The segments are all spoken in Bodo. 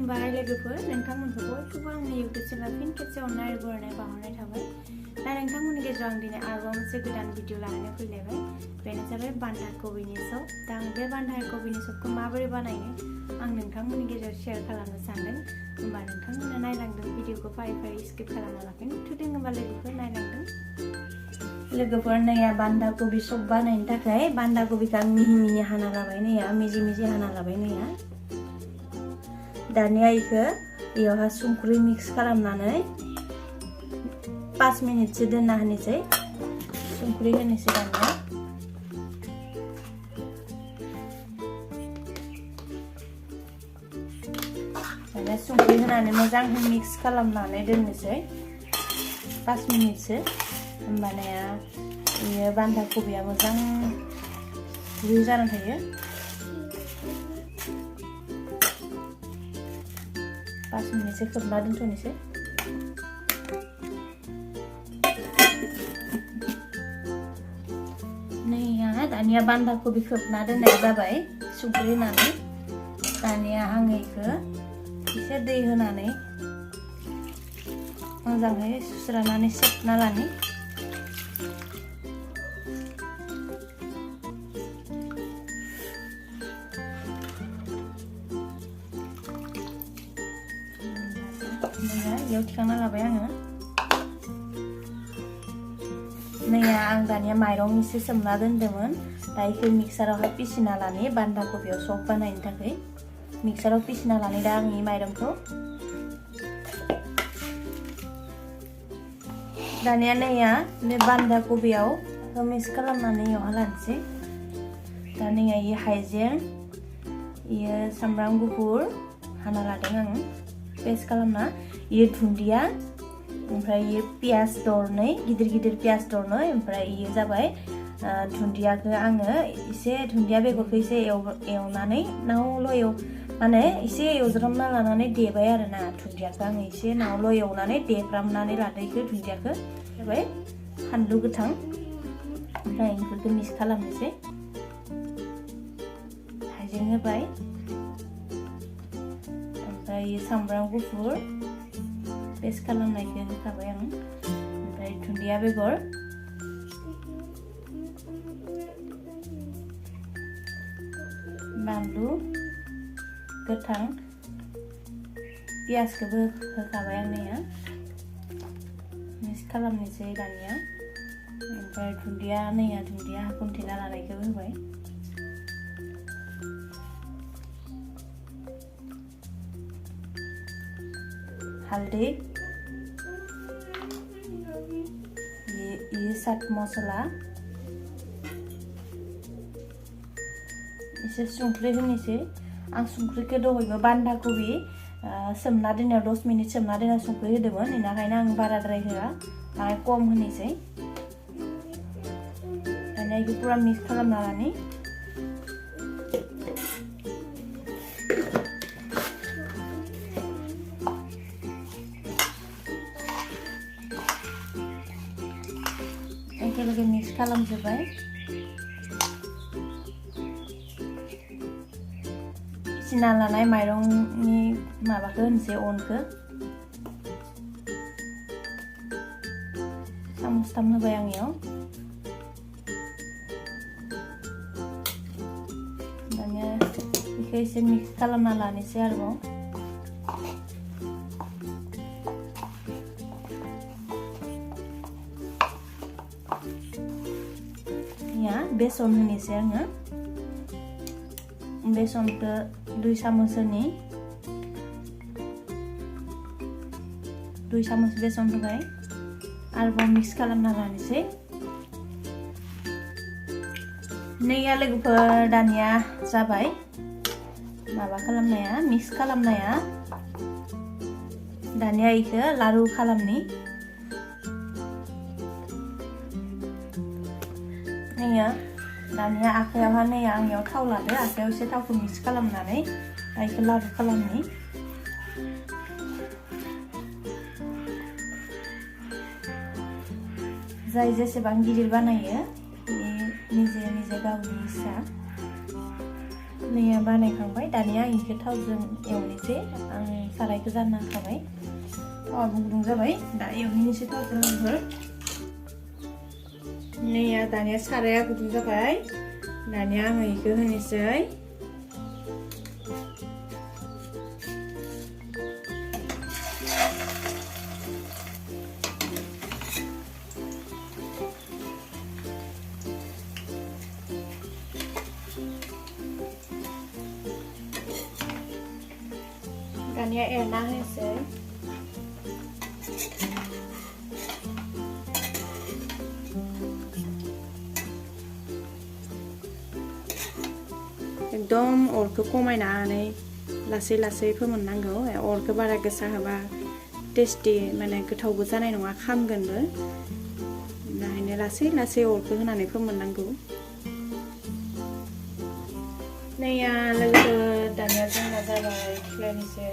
खुलुमबाय लोगोफोर नोंथांमोनखौ बयखौबो आंनि इउट्युब चेनेल फिन खेबसे अननाय बरायनाय बावहरनाय थाबाय दा नोंथांमोननि गेजेराव आं दिनै आरोबाव मोनसे गोदान भिडिअ लानानै फैलायबाय बेनो जाबाय बान्दा कबिनि सब दा आं बे बान्दा कबिनि सबखौ माबोरै बानायो आं नोंथांमोननि गेजेराव शेयार खालामनो सानदों होमबा नोंथांमोना नायलांदों भिडिअखौ फारि फारि स्किप खालामालाखै थुदों होमबा लोगोफोर नायलांदों लोगोफोर नैया बान्दा कबि सब बानायनो थाखाय बान्दा कबिखौ आं मिहि मिहि हाना लाबाय नैया मिजि मिजि हाना लाबाय नैया दानिया इखो इयावहा संख्रि मिक्स खालामनानै 5 मिनिटसो दोनना होनोसै संख्रि होनोसै दानिया दानिया संख्रि होनानै मोजां मिक्स खालामनानै दोननोसै 5 मिनिटसो होमबानिया इयो बान्दा कबिया मोजां गुरै जानानै थायो 5 मिनिटसो खोबना दोनथ'नोसै नैया दानिया बान्दा कबि खोबना दोननाय जाबाय संख्रि होनानै दानिया आं इखो एसे दै होनानै मोजाङै सुस्रानानै सेबना लानि इयाव थिखांना लाबाय आङो नैया आं दानिया माइरं एसे सोमना दोनदोंमोन दा इखो मिक्सारावहाय पिसिना लानि बान्दा कबियाव सब बानायनो थाखाय मिक्साराव पिसिना लानि दा आं इ माइरंखौ दानिया नैया बे बान्दा कबियाव मिक्स खालामनानै इयावहा लानोसै दा नैया इ हाइजें इयो सामब्राम गुफुर हाना लादों आं पेस्ट खालामना ये दुन्दिया ओमफ्राय ये पियाज दरनै गिदिर गिदिर पियाज दरनै ओमफ्राय ये जाबाय दुन्दियाखौ आङो एसे दुन्दिया बेगरखौ एसे एवनानै नावल' माने एसे एवज्रामना लानानै देबाय आरोना दुन्दियाखौ आङो एसे नावल' एवनानै देफ्रामनानै लादो इखौ दुन्दियाखौ जाबाय फानलु गोथां ओमफ्राय इफोरखौ मिक्स खालामनोसै हाइजें होबाय ओमफ्राय सामब्राम गुफुर पेस्ट खालामनायखौ होखाबाय आं ओमफ्राय दुन्दिया बेगर बानलु गोथां पियाजखौबो होखाबाय आं नैया मिक्स खालामनोसै दानिया ओमफ्राय दुन्दिया नैया दुन्दिया खुन्थिना लानायखौबो होबाय हालदै ये चाट मसला एसे संख्रि होनोसै आं संख्रिखौ दहायबो बान्दा कबि सोमना दोननायाव 10 मिनिट सोमना दोनना संख्रि होदोंमोन बेनिखायनो आं बाराद्राय होआ बाहाय खम होनोसै दानिया बेखौ पुरा मिक्स खालामना लानि एकेलगे मिक्स खालामजोब्बाय पिसिना लानाय माइरंनि माबाखौ होनोसै अनखौ सामसथाम होबाय आं इयाव दानिया बेखौ एसे मिक्स खालामना लानोसै आरोबाव बेसन होनोसै आङो बेसनखौ 2 चामच होनि 2 चामच बेसन होबाय आरोबाव मिक्स खालामना लानोसै नैया लोगोफोर दानिया जाबाय माबा खालामनाया मिक्स खालामनाया दानिया इखौ लारु खालामनि नैया दानिया आखायावहा नैया आं इयाव थाव लादो आखायाव एसे थावखौ मिक्स खालामनानै इखौ लारु खालामनि जाय जेसेबां गिदिर बानायो निजे निजे गावनि इच्छा नैया बानायखांबाय दानिया आं इखो थावजों एवनोसै आं सारायखौ जानना होखाबाय थावा गुदुं जाबाय दा एवनोसै थावजों लोगोफोर नैया दानिया साराया गुदुं जाबाय दानिया आङो इखो होनोसै दानिया एरना होनोसै एकदम अरखौ खमायनानै लासै लासै फोमोननांगौ अरखौ बारा गोसा होबा टेस्टि माने गोथावबो जानाय नङा खामगोनबो नायनो लासै लासै अरखौ होनानै फोमोननांगौ नैया लोगोफोर दानिया जोंना जाबाय खिलायनोसै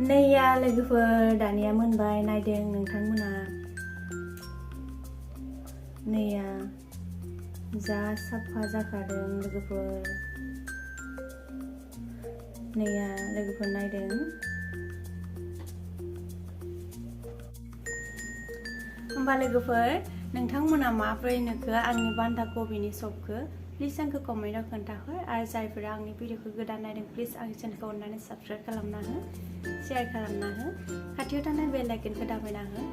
नैया लोगोफोर दानिया मोनबाय नायदों नोंथांमोना नैया जा साफा जाखादों लोगोफोर नैया लोगोफोर नायदों होमबा लोगोफोर नोंथांमोना माब्रै नुखो आंनि बान्दा कबिनि सबखौ प्लिज आंखौ कमेन्टआव खोन्थाहर आरो जायफोरा आंनि भिडिअखौ गोदान नायदों प्लिज आंनि चेनेलखौ अननानै साबस्क्राइब खालामना हो शेयार खालामना हो खाथियाव थानाय बेल आइकनखौ दाबायना हो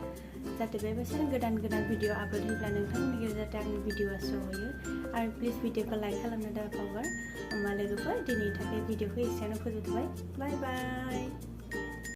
जाहाथे बेबायदिनो गोदान गोदान भिडिअ आपलोड होब्ला नोंथांमोननि गेजेराव जाहाथे आंनि भिडिअआ सहैयो आरो प्लिज भिडिअखौ लाइक खालामनो दाबावगार होमबा लोगोफोर दिनैनि थाखाय भिडिअखौ एसेयावनो फोजोबबाय बाय बाय